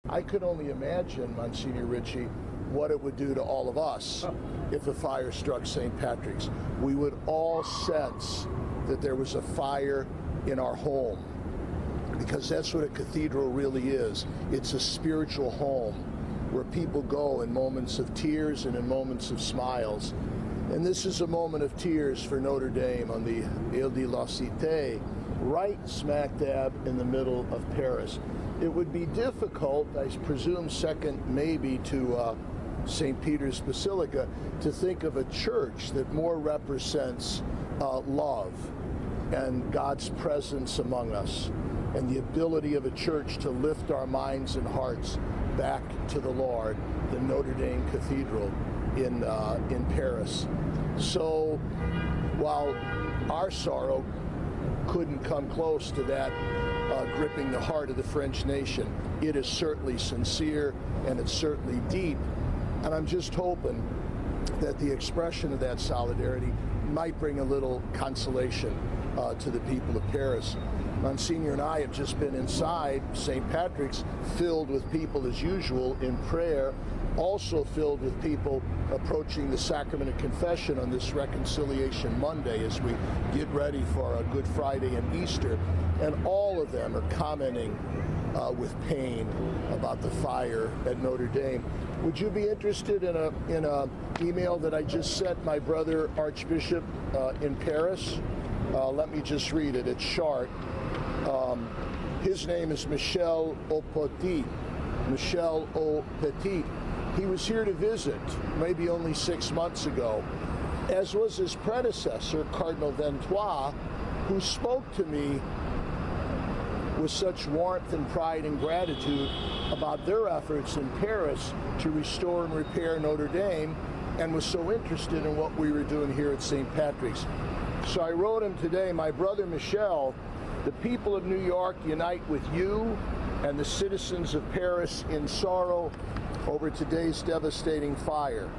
I could only imagine, Monsignor Ritchie, what it would do to all of us if a fire struck St. Patrick's. We would all sense that there was a fire in our home, because that's what a cathedral really is. It's a spiritual home where people go in moments of tears and in moments of smiles. And this is a moment of tears for Notre Dame on the Ile de la Cité, right smack dab in the middle of Paris. It would be difficult, I presume second maybe to St. Peter's Basilica, to think of a church that more represents love and God's presence among us, and the ability of a church to lift our minds and hearts back to the Lord, the Notre Dame Cathedral in Paris. So while our sorrow couldn't come close to that gripping the heart of the French nation, it is certainly sincere and it's certainly deep. And I'm just hoping that the expression of that solidarity might bring a little consolation to the people of Paris. Monsignor and I have just been inside St. Patrick's, filled with people as usual in prayer, also filled with people approaching the sacrament of confession on this Reconciliation Monday as we get ready for a Good Friday and Easter. And all of them are commenting with pain about the fire at Notre Dame. Would you be interested in a email that I just sent my brother Archbishop in Paris? Let me just read it. It's short. His name is Michel Aupetit. Michel Aupetit. He was here to visit maybe only 6 months ago, as was his predecessor, Cardinal Dolan, who spoke to me with such warmth and pride and gratitude about their efforts in Paris to restore and repair Notre Dame, and was so interested in what we were doing here at St. Patrick's. So I wrote him today, my brother Michel, the people of New York unite with you and the citizens of Paris in sorrow over today's devastating fire.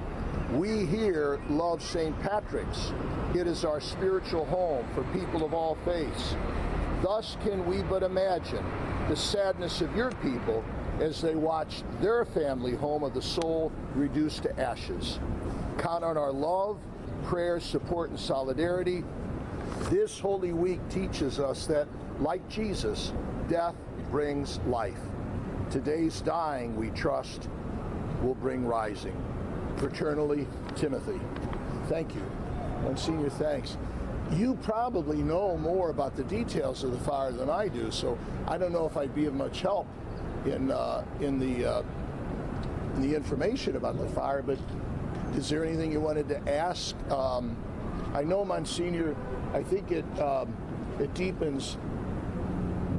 We here love St. Patrick's. It is our spiritual home for people of all faiths. Thus can we but imagine the sadness of your people as they watch their family home of the soul reduced to ashes. Count on our love, prayer, support, and solidarity. This Holy Week teaches us that, like Jesus, death brings life. Today's dying, we trust, will bring rising. Fraternally, Timothy. Thank you. Monsignor, thanks. You probably know more about the details of the fire than I do, so I don't know if I'd be of much help in the information about the fire, but is there anything you wanted to ask? I know, Monsignor, I think it deepens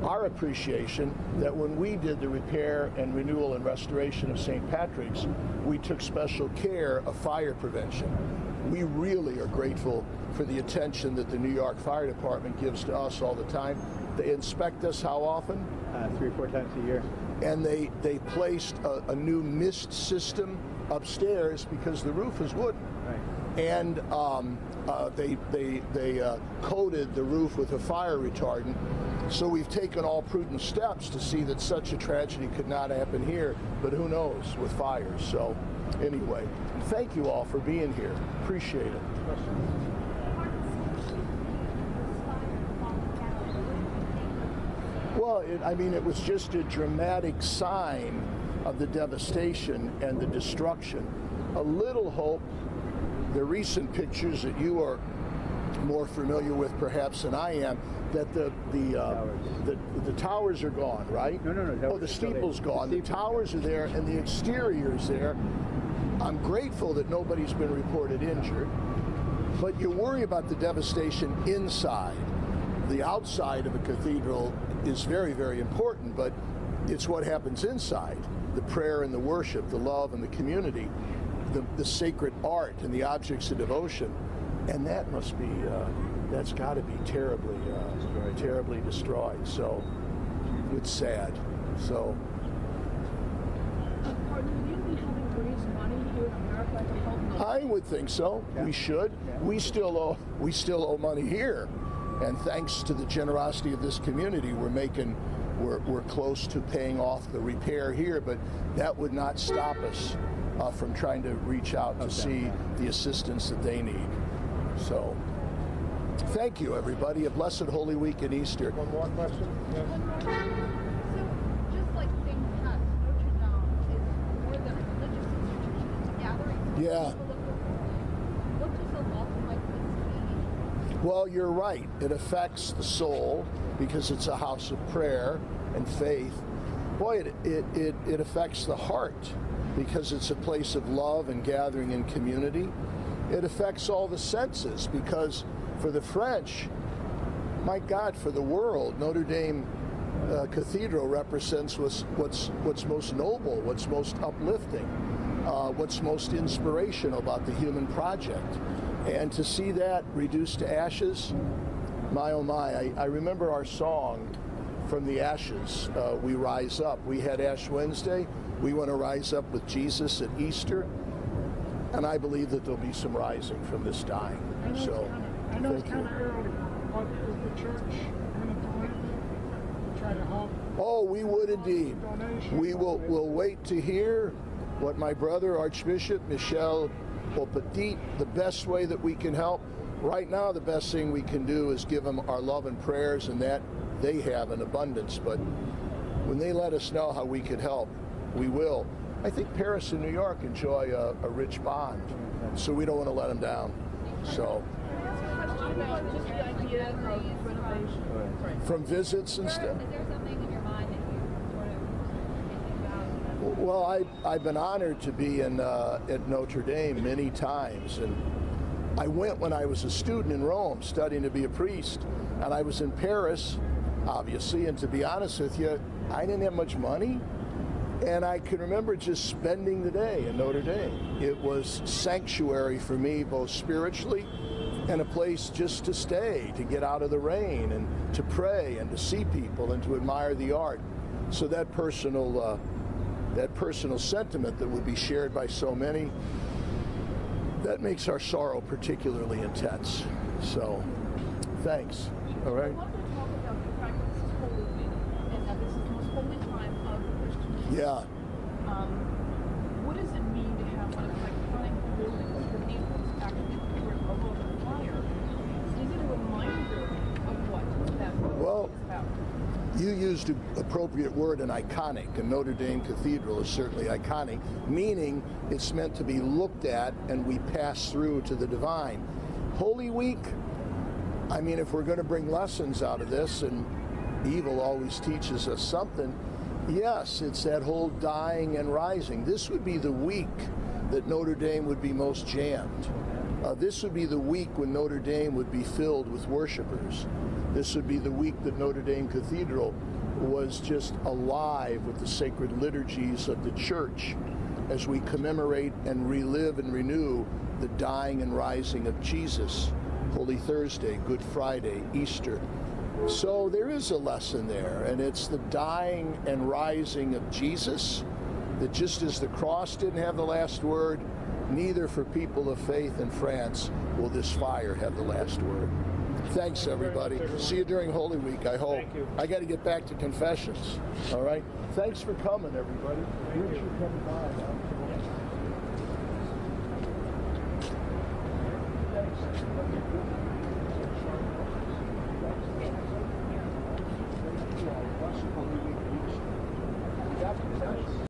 our appreciation that when we did the repair and renewal and restoration of St. Patrick's, we took special care of fire prevention. We really are grateful for the attention that the New York Fire Department gives to us all the time. They inspect us how often? 3 or 4 times a year. And they placed a new mist system upstairs because the roof is wooden. Right. And they coated the roof with a fire retardant. So we've taken all prudent steps to see that such a tragedy could not happen here, but who knows with fires. So anyway, thank you all for being here. Appreciate it. Well, it was just a dramatic sign of the devastation and the destruction. A little hope. The recent pictures that you are more familiar with perhaps than I am, that the towers are gone, right? No. Oh, the steeple's gone. The towers are there and the exterior's there. I'm grateful that nobody's been reported injured, but you worry about the devastation inside. The outside of a cathedral is very, very important, but it's what happens inside. The prayer and the worship, the love and the community, the sacred art and the objects of devotion. And that must be, that's got to be terribly, terribly destroyed. So it's sad. So. I would think so. Yeah. We should. Yeah. We still owe money here, and thanks to the generosity of this community, we're making we're close to paying off the repair here, but that would not stop us from trying to reach out to see the assistance that they need. So, thank you, everybody. A blessed Holy Week and Easter. One more question? Yes. So, just like things past, Notre Dame is more than a religious institution, it's a gathering of Yeah. people of the world. What does a love like this mean? Well, you're right. It affects the soul because it's a house of prayer and faith. Boy, it affects the heart because it's a place of love and gathering in community. It affects all the senses because for the French, my God, for the world, Notre Dame Cathedral represents what's most noble, what's most uplifting, what's most inspirational about the human project. And to see that reduced to ashes, my oh my, I remember our song, From the Ashes, We Rise Up. We had Ash Wednesday. We want to rise up with Jesus at Easter. And I believe that there'll be some rising from this dying. So, I know it's kind of early, but is the church going to do anything to try to help? Oh, we would indeed. We'll wait to hear what my brother, Archbishop Michel Petit, the best way that we can help. Right now, the best thing we can do is give them our love and prayers, and that they have in abundance. But when they let us know how we could help, we will. I think Paris and New York enjoy a rich bond, so we don't want to let them down. So, Just the idea of renovation. from visits and stuff. Is there something in your mind that you sort of think about? Well, I've been honored to be at Notre Dame many times, and I went when I was a student in Rome studying to be a priest, and I was in Paris, obviously, and to be honest with you, I didn't have much money, and I can remember just spending the day in Notre Dame. It was sanctuary for me, both spiritually and a place just to stay, to get out of the rain, and to pray, and to see people, and to admire the art. So that personal sentiment that would be shared by so many, that makes our sorrow particularly intense. So, thanks. All right. I want to talk about the fact that this is Holy Week and that this is the most holy time of the Christian year. Yeah. What does it mean to have one of these iconic buildings, cathedrals, actually above the fire? Is it a reminder of what that Well, is about? you used an appropriate word, an iconic, and Notre Dame Cathedral is certainly iconic, meaning it's meant to be looked at and we pass through to the divine. Holy Week, I mean, if we're going to bring lessons out of this, and evil always teaches us something, yes, it's that whole dying and rising. This would be the week that Notre Dame would be most jammed. This would be the week when Notre Dame would be filled with worshipers. This would be the week that Notre Dame Cathedral was just alive with the sacred liturgies of the church as we commemorate and relive and renew the dying and rising of Jesus. Holy Thursday, Good Friday, Easter. So there is a lesson there, and it's the dying and rising of Jesus, that just as the cross didn't have the last word, neither for people of faith in France will this fire have the last word. Thanks, everybody. See you during Holy Week, I hope. Thank you. I got to get back to confessions. All right? Thanks for coming, everybody. Thanks for coming by. Thanks.